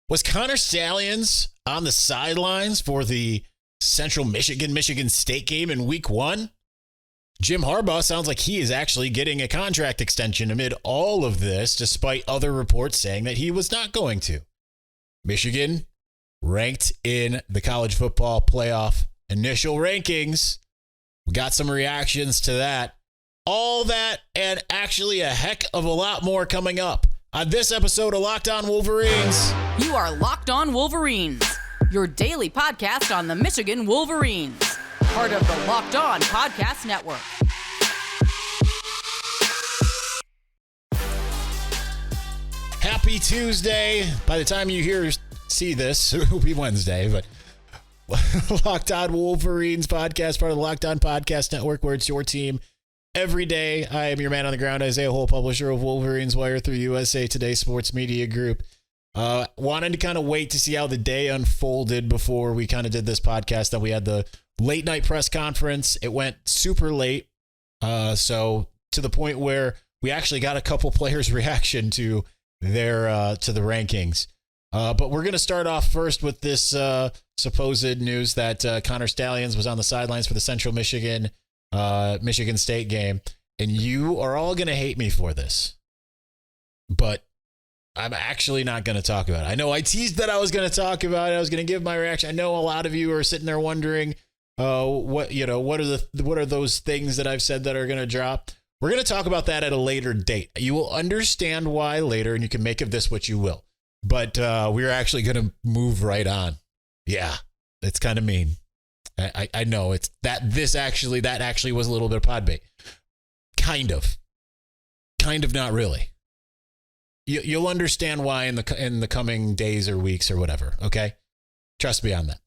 Was Connor Stalions on the sidelines for the Central Michigan State game in week 1? Jim Harbaugh sounds like he is actually getting a contract extension amid all of this, despite other reports saying that he was not going to. Michigan ranked in the college football playoff initial rankings. We got some reactions to that. All that and actually a heck of a lot more coming up on this episode of Locked On Wolverines. You are Locked On Wolverines, your daily podcast on the Michigan Wolverines, part of the Locked On Podcast Network. Happy Tuesday. By the time you see this, it will be Wednesday, but Locked On Wolverines podcast, part of the Locked On Podcast Network, where it's your team every day. I am your man on the ground, Isaiah Hole, publisher of Wolverines Wire through USA Today Sports Media Group. Wanted to kind of wait to see how the day unfolded before we kind of did this podcast. That we had the late night press conference. It went super late, so to the point where we actually got a couple players' reaction to their to the rankings. But we're going to start off first with this supposed news that Connor Stalions was on the sidelines for the Central Michigan State game. And you are all going to hate me for this. But I'm actually not going to talk about it. I know I teased that I was going to talk about it. I was going to give my reaction. I know a lot of you are sitting there wondering what are those things that I've said that are going to drop. We're going to talk about that at a later date. You will understand why later, and you can make of this what you will. But we're actually going to move right on. Yeah, it's kind of mean. I know it's that actually was a little bit of pod bait. Kind of not really. You'll understand why in the coming days or weeks or whatever. Okay, trust me on that.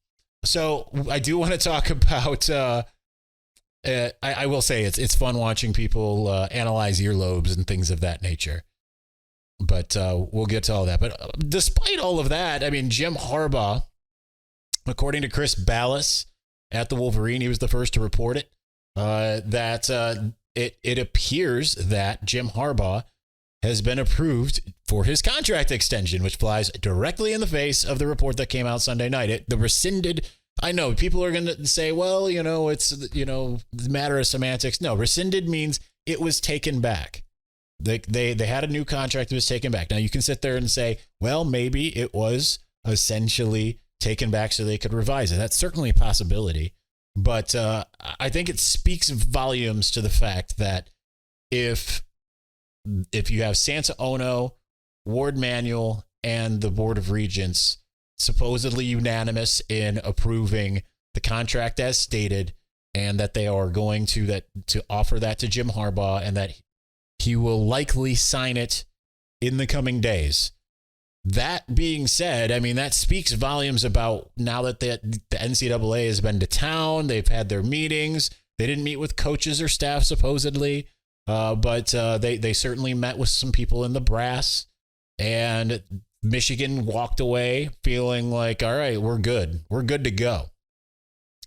So I do want to talk about. I will say it's fun watching people analyze earlobes and things of that nature. But we'll get to all that. But despite all of that, I mean, Jim Harbaugh, according to Chris Ballas at the Wolverine, he was the first to report it, that it appears that Jim Harbaugh has been approved for his contract extension, which flies directly in the face of the report that came out Sunday night. The rescinded, I know people are going to say, well, it's, the matter of semantics. No, rescinded means it was taken back. They had a new contract that was taken back. Now you can sit there and say, well, maybe it was essentially taken back so they could revise it. That's certainly a possibility. But I think it speaks volumes to the fact that if you have Santa Ono, Ward Manuel, and the Board of Regents supposedly unanimous in approving the contract as stated, and that they are going to offer that to Jim Harbaugh, and that he will likely sign it in the coming days. That being said, I mean, that speaks volumes about now that the NCAA has been to town. They've had their meetings. They didn't meet with coaches or staff, supposedly, but they certainly met with some people in the brass. And Michigan walked away feeling like, all right, we're good. We're good to go.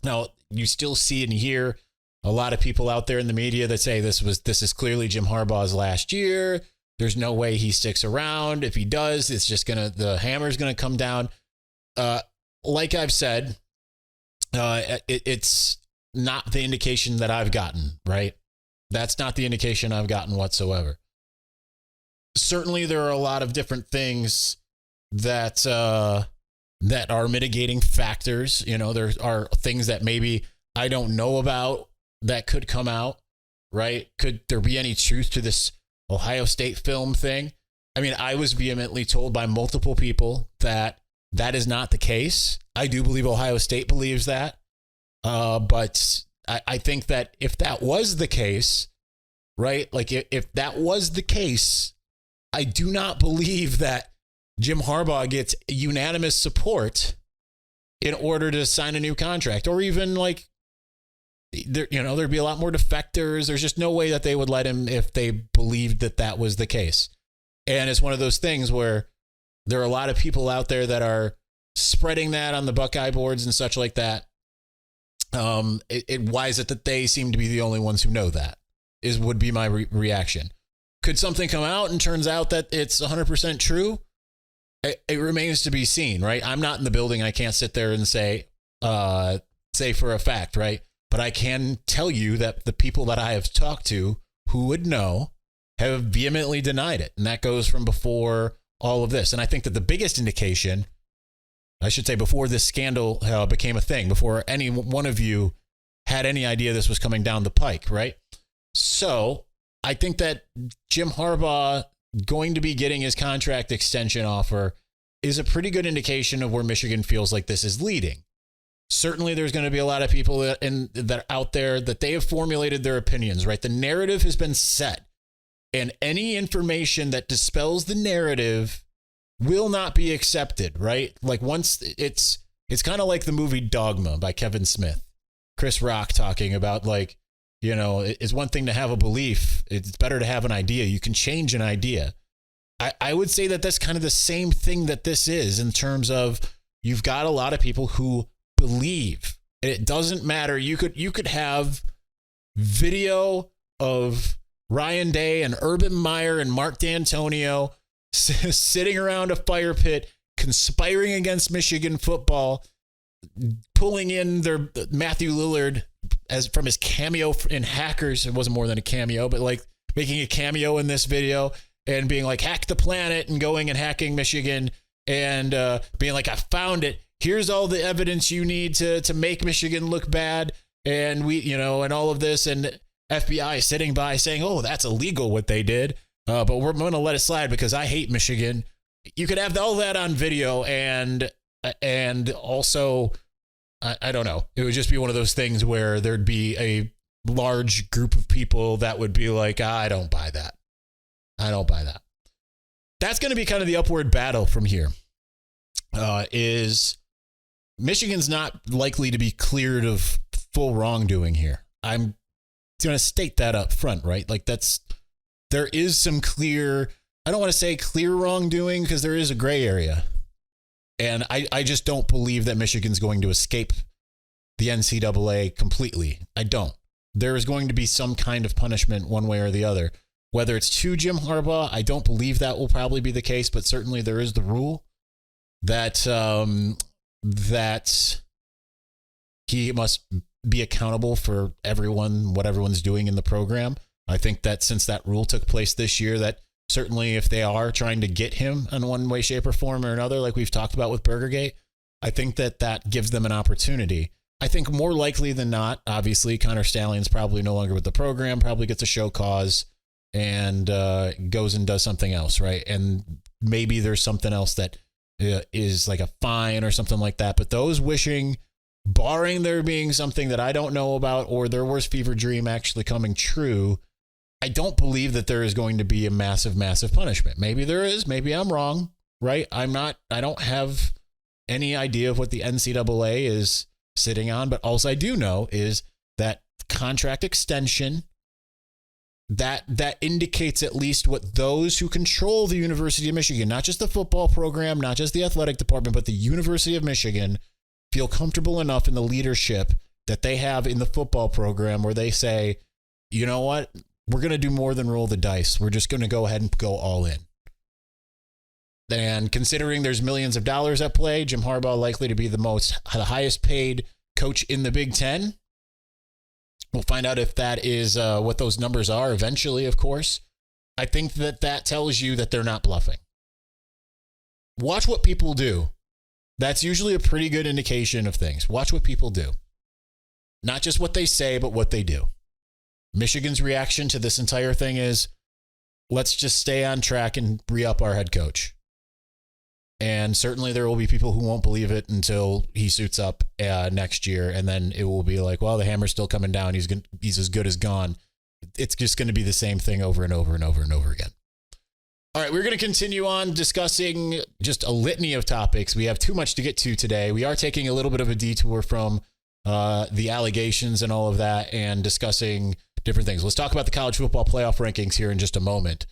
Now, you still see and hear a lot of people out there in the media that say this is clearly Jim Harbaugh's last year. There's no way he sticks around. If he does, it's just the hammer's gonna come down. Like I've said, it's not the indication that I've gotten, right? That's not the indication I've gotten whatsoever. Certainly, there are a lot of different things that are mitigating factors. There are things that maybe I don't know about that could come out, right? Could there be any truth to this Ohio State film thing? I mean, I was vehemently told by multiple people that is not the case. I do believe Ohio State believes that. But I think that if that was the case, right? Like if that was the case, I do not believe that Jim Harbaugh gets unanimous support in order to sign a new contract, or even like, there'd be a lot more defectors. There's just no way that they would let him if they believed that was the case. And it's one of those things where there are a lot of people out there that are spreading that on the Buckeye boards and such like that. Why is it that they seem to be the only ones who know that? Would be my reaction. Could something come out and turns out that it's 100% true? it remains to be seen, right? I'm not in the building. I can't sit there and say for a fact, right? But I can tell you that the people that I have talked to who would know have vehemently denied it. And that goes from before all of this. And I think that the biggest indication, I should say, before this scandal became a thing, before any one of you had any idea this was coming down the pike, right? So I think that Jim Harbaugh going to be getting his contract extension offer is a pretty good indication of where Michigan feels like this is leading. Certainly there's going to be a lot of people that are out there that they have formulated their opinions, right? The narrative has been set, and any information that dispels the narrative will not be accepted, right? Like once it's kind of like the movie Dogma by Kevin Smith, Chris Rock talking about like, you know, it's one thing to have a belief. It's better to have an idea. You can change an idea. I would say that that's kind of the same thing that this is in terms of you've got a lot of people who believe. It doesn't matter. You could have video of Ryan Day and Urban Meyer and Mark D'Antonio sitting around a fire pit, conspiring against Michigan football, pulling in their Matthew Lillard as from his cameo in Hackers. It wasn't more than a cameo, but like making a cameo in this video and being like, hack the planet, and going and hacking Michigan and being like, I found it. Here's all the evidence you need to make Michigan look bad. And we, you know, and all of this, and FBI sitting by saying, oh, that's illegal what they did. But we're going to let it slide because I hate Michigan. You could have all that on video and also, I don't know. It would just be one of those things where there'd be a large group of people that would be like, I don't buy that. I don't buy that. That's going to be kind of the upward battle from here. Is Michigan's not likely to be cleared of full wrongdoing here. I'm going to state that up front, right? Like there is some clear, I don't want to say clear wrongdoing because there is a gray area. And I just don't believe that Michigan's going to escape the NCAA completely. I don't. There is going to be some kind of punishment one way or the other. Whether it's to Jim Harbaugh, I don't believe that will probably be the case, but certainly there is the rule that that he must be accountable for what everyone's doing in the program. I think that since that rule took place this year, that certainly if they are trying to get him in one way, shape, or form or another, like we've talked about with Burgergate, I think that gives them an opportunity. I think more likely than not, obviously, Connor Stalions probably no longer with the program, probably gets a show cause and goes and does something else, right? And maybe there's something else that is like a fine or something like that. But those wishing, barring there being something that I don't know about or their worst fever dream actually coming true, I don't believe that there is going to be a massive, massive punishment. Maybe there is. Maybe I'm wrong, right? I don't have any idea of what the NCAA is sitting on, but all I do know is that contract extension, that indicates at least what those who control the University of Michigan, not just the football program, not just the athletic department, but the University of Michigan, feel comfortable enough in the leadership that they have in the football program where they say, you know what, we're going to do more than roll the dice. We're just going to go ahead and go all in. And considering there's millions of dollars at play, Jim Harbaugh likely to be the highest paid coach in the Big Ten. We'll find out if that is what those numbers are eventually, of course. I think that tells you that they're not bluffing. Watch what people do. That's usually a pretty good indication of things. Watch what people do. Not just what they say, but what they do. Michigan's reaction to this entire thing is, let's just stay on track and re-up our head coach. And certainly there will be people who won't believe it until he suits up next year. And then it will be like, well, the hammer's still coming down. He's as good as gone. It's just going to be the same thing over and over and over and over again. All right, we're going to continue on discussing just a litany of topics. We have too much to get to today. We are taking a little bit of a detour from the allegations and all of that and discussing different things. Let's talk about the college football playoff rankings here in just a moment.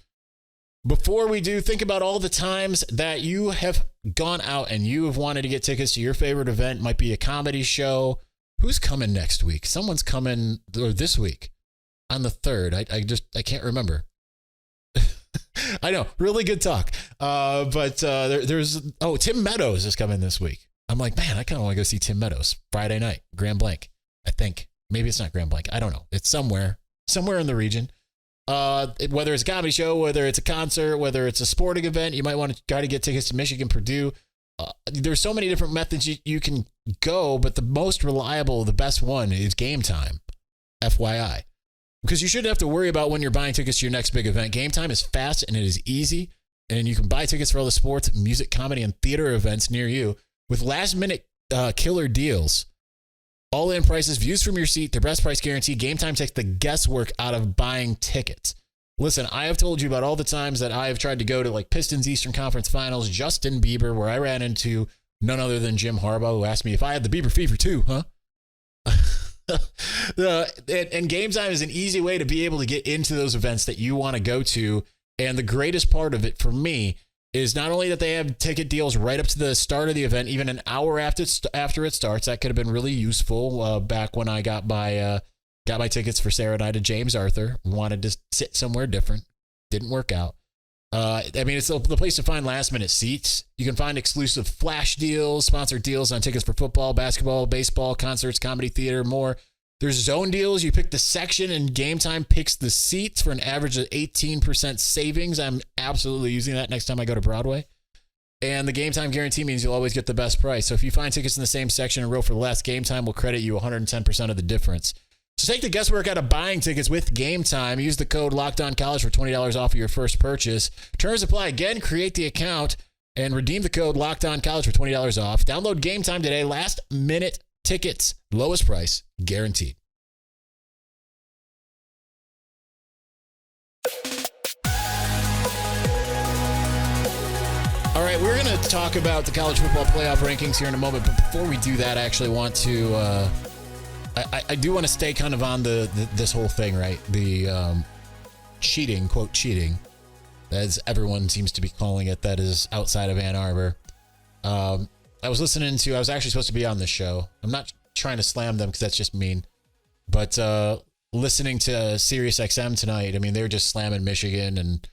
Before we do, think about all the times that you have gone out and you have wanted to get tickets to your favorite event. Might be a comedy show. Who's coming next week? Someone's coming or this week on the 3rd. I can't remember. I know, really good talk. But there's Tim Meadows is coming this week. I'm like, man, I kind of want to go see Tim Meadows Friday night, Grand Blanc. I think maybe it's not Grand Blanc. I don't know. It's somewhere in the region. Whether it's a comedy show, whether it's a concert, whether it's a sporting event, you might want to try to get tickets to Michigan, Purdue. There's so many different methods you can go, but the most reliable, the best one is Gametime, FYI. Because you shouldn't have to worry about when you're buying tickets to your next big event. Gametime is fast and it is easy, and you can buy tickets for all the sports, music, comedy, and theater events near you with last-minute killer deals. All-in prices, views from your seat, their best price guarantee. Gametime takes the guesswork out of buying tickets. Listen, I have told you about all the times that I have tried to go to like Pistons Eastern Conference Finals, Justin Bieber, where I ran into none other than Jim Harbaugh, who asked me if I had the Bieber fever too, huh? And Gametime is an easy way to be able to get into those events that you want to go to. And the greatest part of it for me is not only that they have ticket deals right up to the start of the event, even an hour after it starts. That could have been really useful back when I got my tickets for Sarah and I to James Arthur. Wanted to sit somewhere different. Didn't work out. It's the place to find last minute seats. You can find exclusive flash deals, sponsored deals on tickets for football, basketball, baseball, concerts, comedy, theater, more. There's zone deals. You pick the section and Gametime picks the seats for an average of 18% savings. I'm absolutely using that next time I go to Broadway. And the Gametime guarantee means you'll always get the best price. So if you find tickets in the same section and row for less, Gametime will credit you 110% of the difference. So take the guesswork out of buying tickets with Gametime. Use the code LOCKEDONCollege for $20 off of your first purchase. Terms apply. Again, create the account and redeem the code LOCKEDONCollege for $20 off. Download Gametime today. Last minute tickets. Lowest price guaranteed. All right, we're going to talk about the college football playoff rankings here in a moment. But before we do that, I actually want to... I do want to stay kind of on this whole thing, right? The cheating, quote, cheating, as everyone seems to be calling it, that is outside of Ann Arbor. I was actually supposed to be on this show. I'm not trying to slam them because that's just mean. But listening to Sirius XM tonight, I mean, they were just slamming Michigan, and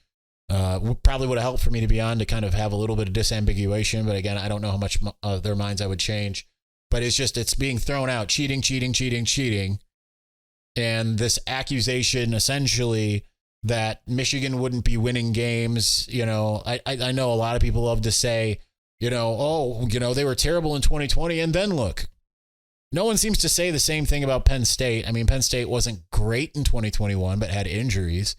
probably would have helped for me to be on to kind of have a little bit of disambiguation. But again, I don't know how much their minds I would change. But it's being thrown out, cheating. And this accusation essentially that Michigan wouldn't be winning games. You know, I know a lot of people love to say, they were terrible in 2020. And then look, no one seems to say the same thing about Penn State. I mean, Penn State wasn't great in 2021, but had injuries.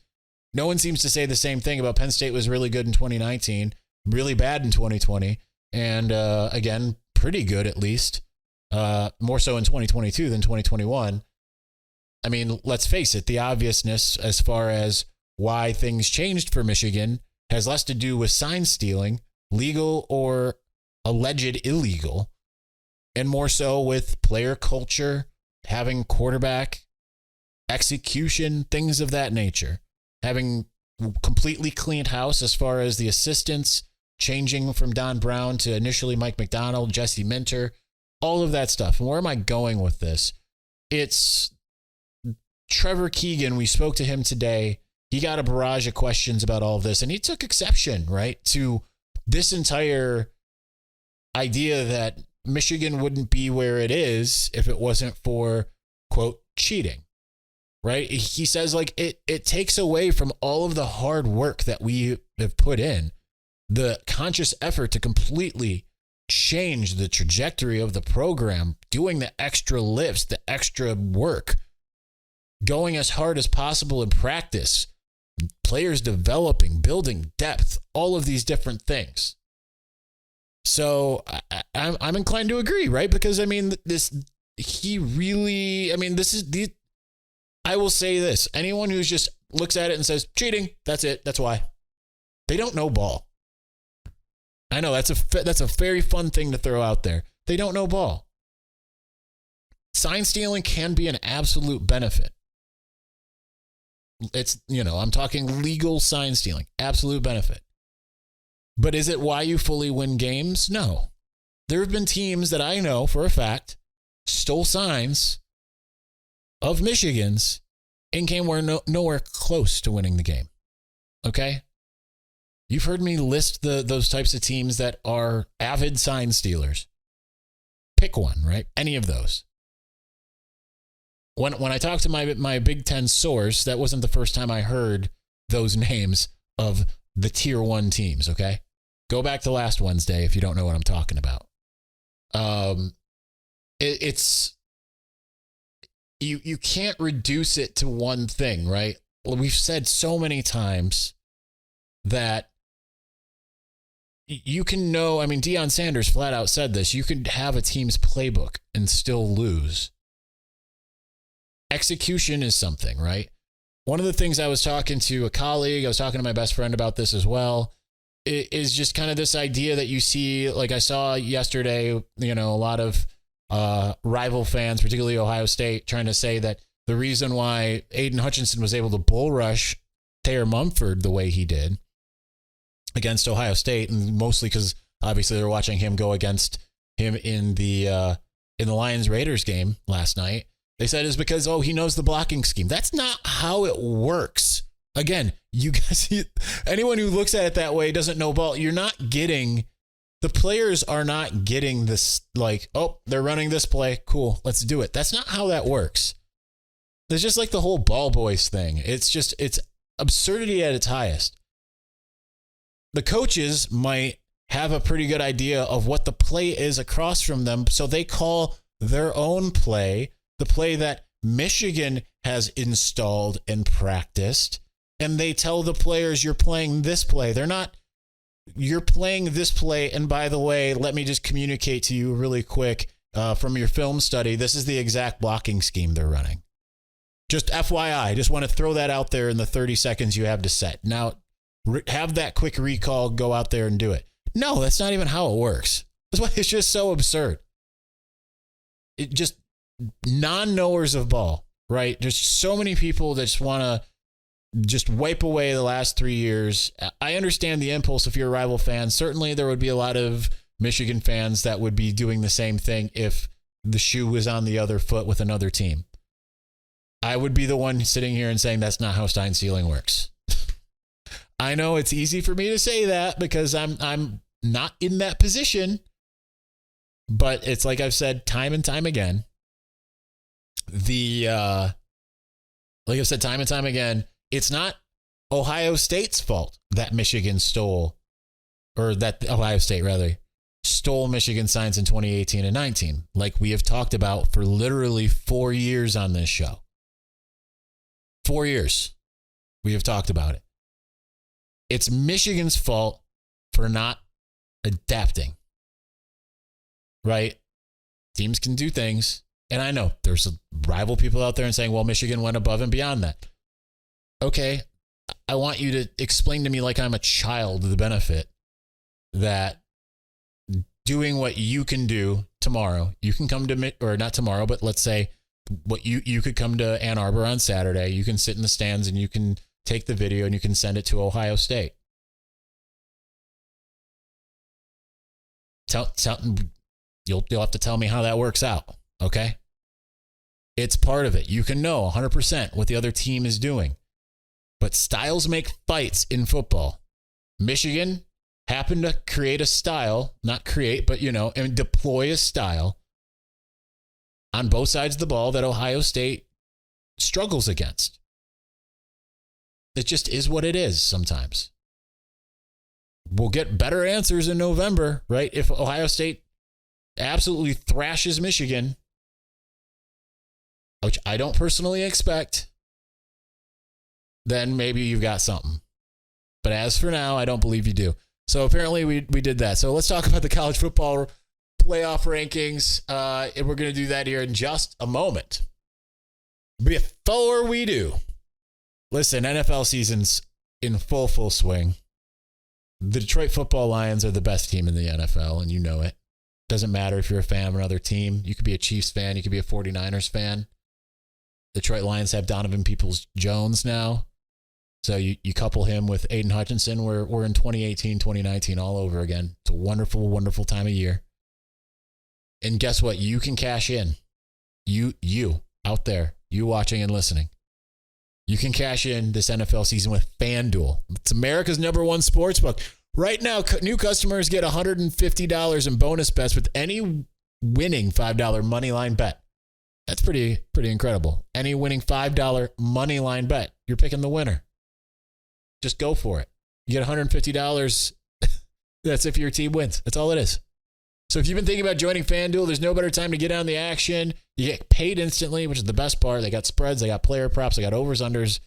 No one seems to say the same thing about Penn State was really good in 2019, really bad in 2020. And again, pretty good at least. More so in 2022 than 2021. I mean, let's face it, the obviousness as far as why things changed for Michigan has less to do with sign stealing, legal or alleged illegal, and more so with player culture, having quarterback execution, things of that nature, having completely cleaned house as far as the assistants, changing from Don Brown to initially Mike McDonald, Jesse Minter, all of that stuff. And where am I going with this? It's Trevor Keegan. We spoke to him today. He got a barrage of questions about all of this, and he took exception, right, to this entire idea that Michigan wouldn't be where it is if it wasn't for, quote, cheating, right? He says, like, it takes away from all of the hard work that we have put in, the conscious effort to completely change the trajectory of the program, doing the extra lifts, the extra work, going as hard as possible in practice, players developing, building depth, all of these different things. So I'm inclined to agree, right? Because I mean, I will say this: anyone who just looks at it and says cheating, that's it, that's why, they don't know ball. I know that's a very fun thing to throw out there. They don't know ball. Sign stealing can be an absolute benefit. It's, I'm talking legal sign stealing, absolute benefit. But is it why you fully win games? No. There have been teams that I know for a fact stole signs of Michigan's and came nowhere close to winning the game. Okay? You've heard me list those types of teams that are avid sign stealers. Pick one, right? Any of those. When I talked to my Big Ten source, that wasn't the first time I heard those names of the tier 1 teams, okay? Go back to last Wednesday if you don't know what I'm talking about. You can't reduce it to one thing, right? We've said so many times that you can know, I mean, Deion Sanders flat out said this, you can have a team's playbook and still lose. Execution is something, right? One of the things I was talking to a colleague, I was talking to my best friend about this as well, is just kind of this idea that you see, like I saw yesterday, a lot of rival fans, particularly Ohio State, trying to say that the reason why Aiden Hutchinson was able to bull rush Thayer Mumford the way he did against Ohio State, and mostly because obviously they're watching him go against him in the Lions-Raiders game last night. They said is because, he knows the blocking scheme. That's not how it works. Again, you guys, anyone who looks at it that way doesn't know ball. The players are not getting this like, they're running this play. Cool, let's do it. That's not how that works. It's just like the whole ball boys thing. It's absurdity at its highest. The coaches might have a pretty good idea of what the play is across from them, so they call their own play, the play that Michigan has installed and practiced, and they tell the players, you're playing this play. You're playing this play, and by the way, let me just communicate to you really quick from your film study, this is the exact blocking scheme they're running. Just FYI, just want to throw that out there in the 30 seconds you have to set. Now, have that quick recall, go out there and do it. No, that's not even how it works. That's why it's just so absurd. It just non-knowers of ball, right? There's so many people that just want to just wipe away the last 3 years. I understand the impulse if you're a rival fan. Certainly there would be a lot of Michigan fans that would be doing the same thing if the shoe was on the other foot with another team. I would be the one sitting here and saying that's not how sign stealing works. I know it's easy for me to say that because I'm not in that position, but it's like I've said time and time again. Like I've said time and time again, it's not Ohio State's fault that Michigan stole, or that Ohio State rather stole Michigan signs in 2018 and 19, like we have talked about for literally 4 years on this show. 4 years we have talked about it. It's Michigan's fault for not adapting, right? Teams can do things. And I know there's rival people out there and saying, well, Michigan went above and beyond that. Okay, I want you to explain to me like I'm a child the benefit that doing what you can do tomorrow, you can come to, or not tomorrow, but let's say what you could come to Ann Arbor on Saturday. You can sit in the stands and you can take the video and you can send it to Ohio State. You'll have to tell me how that works out, okay? It's part of it. You can know 100% what the other team is doing. But styles make fights in football. Michigan happened to create a style, not create, but, and deploy a style on both sides of the ball that Ohio State struggles against. It just is what it is sometimes. We'll get better answers in November, right? If Ohio State absolutely thrashes Michigan, which I don't personally expect, then maybe you've got something. But as for now, I don't believe you do. So apparently we did that. So let's talk about the college football playoff rankings. And we're going to do that here in just a moment. Before we do, listen, NFL season's in full swing. The Detroit Football Lions are the best team in the NFL, and you know it. Doesn't matter if you're a fan of another team. You could be a Chiefs fan. You could be a 49ers fan. Detroit Lions have Donovan Peoples-Jones now. So you couple him with Aiden Hutchinson. We're in 2018, 2019 all over again. It's a wonderful, wonderful time of year. And guess what? You can cash in. You out there, you watching and listening. you can cash in this NFL season with FanDuel. It's America's #1 sportsbook. Right now, new customers get $150 in bonus bets with any winning $5 money line bet. That's pretty incredible. Any winning $5 money line bet, you're picking the winner. Just go for it. You get $150. That's if your team wins. That's all it is. So if you've been thinking about joining FanDuel, there's no better time to get on the action. You get paid instantly, which is the best part. They got spreads, they got player props, they got overs, unders,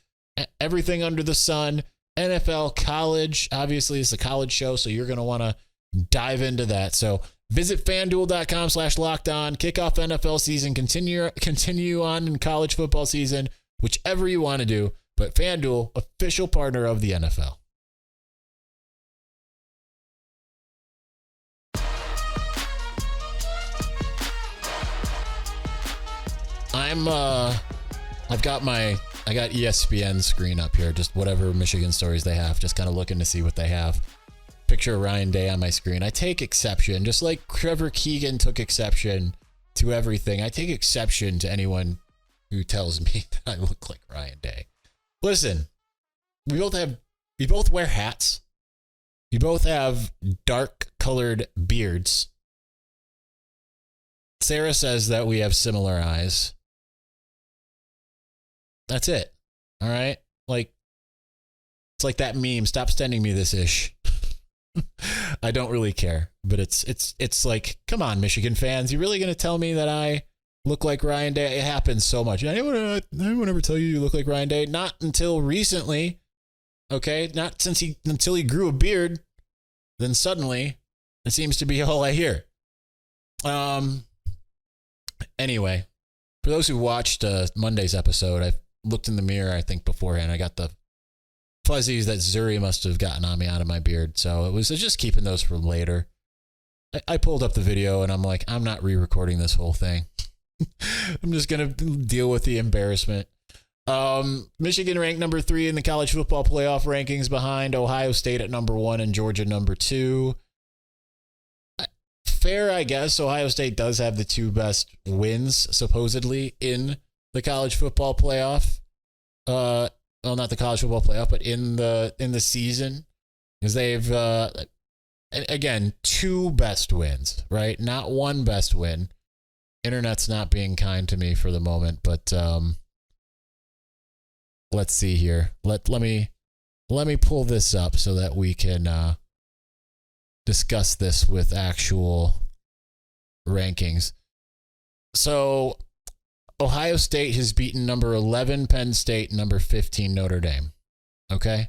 everything under the sun. NFL, college, obviously it's a college show, so you're going to want to dive into that. So visit FanDuel.com/lockedon, kick off NFL season, continue on in college football season, whichever you want to do. But FanDuel, official partner of the NFL. I got ESPN screen up here, just whatever Michigan stories they have, just kind of looking to see what they have. Picture of Ryan Day on my screen. I take exception, just like Trevor Keegan took exception to everything. I take exception to anyone who tells me that I look like Ryan Day. Listen, we both wear hats. You both have dark colored beards. Sarah says that we have similar eyes. That's it. All right. Like, it's like that meme. Stop sending me this ish. I don't really care, but it's like, come on, Michigan fans. You really going to tell me that I look like Ryan Day? It happens so much. Anyone ever tell you look like Ryan Day? Not until recently. Okay. Not until he grew a beard. Then suddenly it seems to be all I hear. Anyway, for those who watched Monday's episode, I looked in the mirror, I think, beforehand. I got the fuzzies that Zuri must have gotten on me out of my beard. So it was just keeping those for later. I pulled up the video and I'm like, I'm not re-recording this whole thing. I'm just going to deal with the embarrassment. Michigan ranked number 3 in the college football playoff rankings, behind Ohio State at number 1 and Georgia number 2. Fair, I guess. Ohio State does have the 2 best wins, supposedly, in the college football playoff. Well, not the college football playoff, but in the season, because they've again 2 best wins, right? Not 1 best win. Internet's not being kind to me for the moment, but let's see here. Let me pull this up so that we can discuss this with actual rankings. So Ohio State has beaten number 11 Penn State, number 15 Notre Dame. Okay.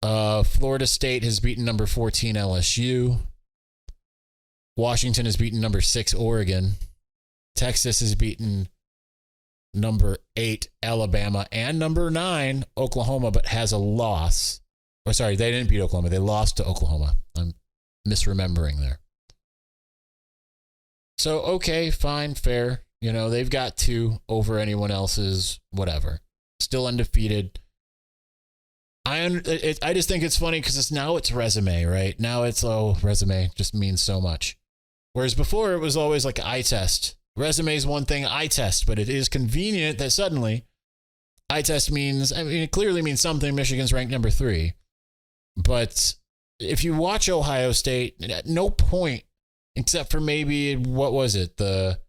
Florida State has beaten number 14 LSU. Washington has beaten number 6 Oregon. Texas has beaten number 8 Alabama and number 9 Oklahoma, but has a loss. Or sorry, they didn't beat Oklahoma. They lost to Oklahoma. I'm misremembering there. So, okay, fine, fair. You know, they've got 2 over anyone else's, whatever. Still undefeated. I just think it's funny because it's resume, right? Now it's, resume just means so much. Whereas before it was always like eye test. Resume is one thing, eye test, but it is convenient that suddenly eye test means, it clearly means something. Michigan's ranked number 3. But if you watch Ohio State, at no point, except for maybe, what was it, the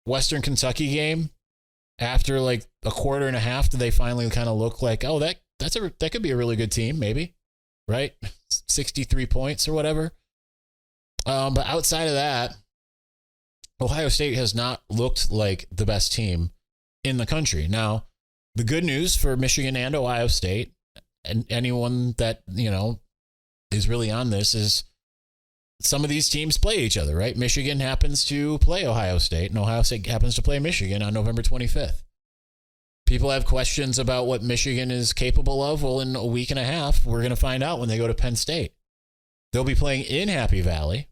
Western Kentucky game, after like a quarter and a half, did they finally kind of look like, oh, that could be a really good team, maybe, right? 63 points or whatever. But outside of that, Ohio State has not looked like the best team in the country. Now, the good news for Michigan and Ohio State, and anyone that, is really on this, is some of these teams play each other, right? Michigan happens to play Ohio State, and Ohio State happens to play Michigan on November 25th. People have questions about what Michigan is capable of. Well, in a week and a half, we're going to find out when they go to Penn State. They'll be playing in Happy Valley.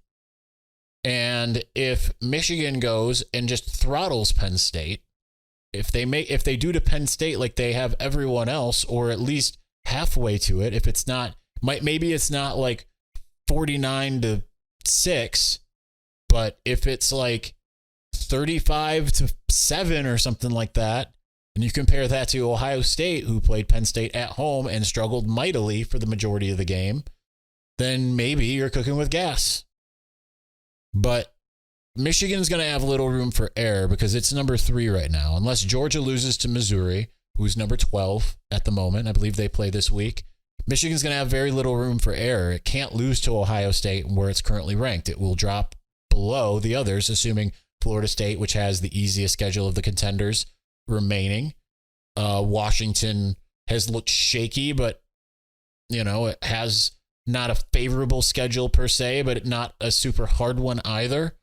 And if Michigan goes and just throttles Penn State, if they do to Penn State like they have everyone else, or at least halfway to it, if it's not, maybe it's not like 49-6, but if it's like 35-7 or something like that, and you compare that to Ohio State, who played Penn State at home and struggled mightily for the majority of the game, then maybe you're cooking with gas. But Michigan's going to have little room for error because it's number 3 right now. Unless Georgia loses to Missouri, who's number 12 at the moment. I believe they play this week. Michigan's going to have very little room for error. It can't lose to Ohio State where it's currently ranked. It will drop below the others, assuming Florida State, which has the easiest schedule of the contenders remaining. Washington has looked shaky, but, it has not a favorable schedule per se, but not a super hard one either.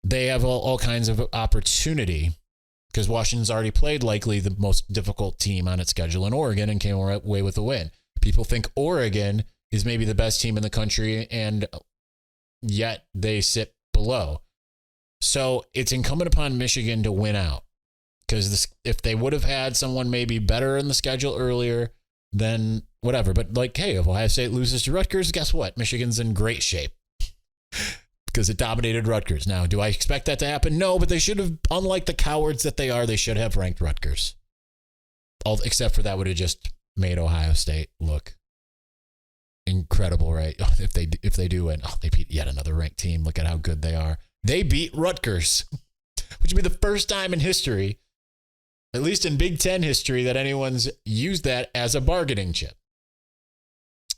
They have all kinds of opportunity because Washington's already played likely the most difficult team on its schedule in Oregon and came away with a win. People think Oregon is maybe the best team in the country, and yet they sit below. So it's incumbent upon Michigan to win out because if they would have had someone maybe better in the schedule earlier, then whatever. But hey, if Ohio State loses to Rutgers, guess what? Michigan's in great shape because it dominated Rutgers. Now, do I expect that to happen? No, but they should have, unlike the cowards that they are, they should have ranked Rutgers. Except for that would have just made Ohio State look incredible, right? If they do win, they beat yet another ranked team. Look at how good they are. They beat Rutgers, which would be the first time in history, at least in Big Ten history, that anyone's used that as a bargaining chip.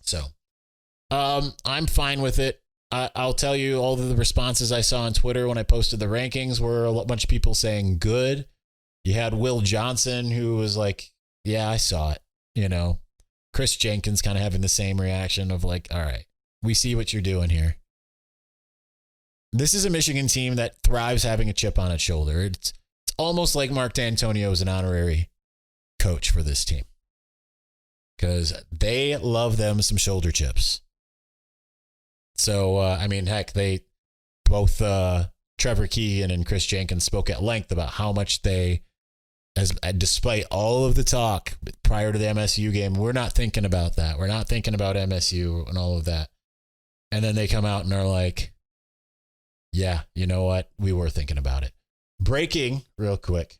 So I'm fine with it. I'll tell you, all of the responses I saw on Twitter when I posted the rankings were a bunch of people saying good. You had Will Johnson, who was like, yeah, I saw it. Chris Jenkins kind of having the same reaction of all right, we see what you're doing here. This is a Michigan team that thrives having a chip on its shoulder. It's almost like Mark D'Antonio is an honorary coach for this team because they love them some shoulder chips. So, heck, they both Trevor Keegan and Chris Jenkins spoke at length about how much they, despite all of the talk prior to the MSU game, we're not thinking about that. We're not thinking about MSU and all of that. And then they come out and are like, yeah, you know what? We were thinking about it. Breaking real quick.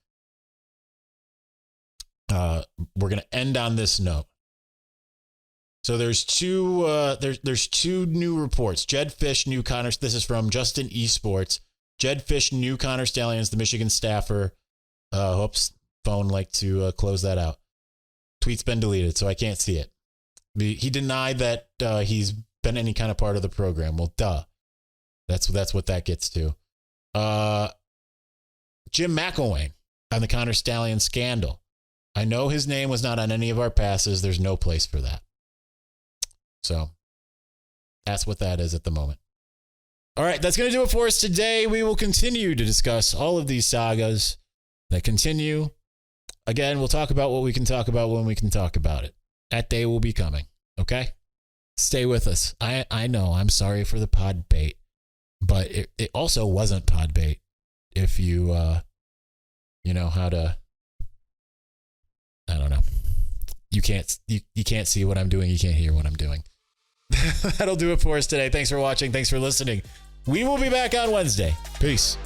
We're going to end on this note. So there's two new reports. Jed Fish knew Connor. This is from Justin Esports. Jed Fish knew Connor Stalions, the Michigan staffer. Oops, phone like to close that out. Tweet's been deleted, so I can't see it. He denied that he's been any kind of part of the program. Well, duh. That's what that gets to. Jim McElwain on the Connor Stalions scandal. I know his name was not on any of our passes. There's no place for that. So that's what that is at the moment. All right, that's going to do it for us today. We will continue to discuss all of these sagas that continue. Again, we'll talk about what we can talk about when we can talk about it. That day will be coming, okay? Stay with us. I know, I'm sorry for the pod bait, but it also wasn't pod bait if you know how to, I don't know. You can't see what I'm doing. You can't hear what I'm doing. That'll do it for us today. Thanks for watching. Thanks for listening. We will be back on Wednesday. Peace.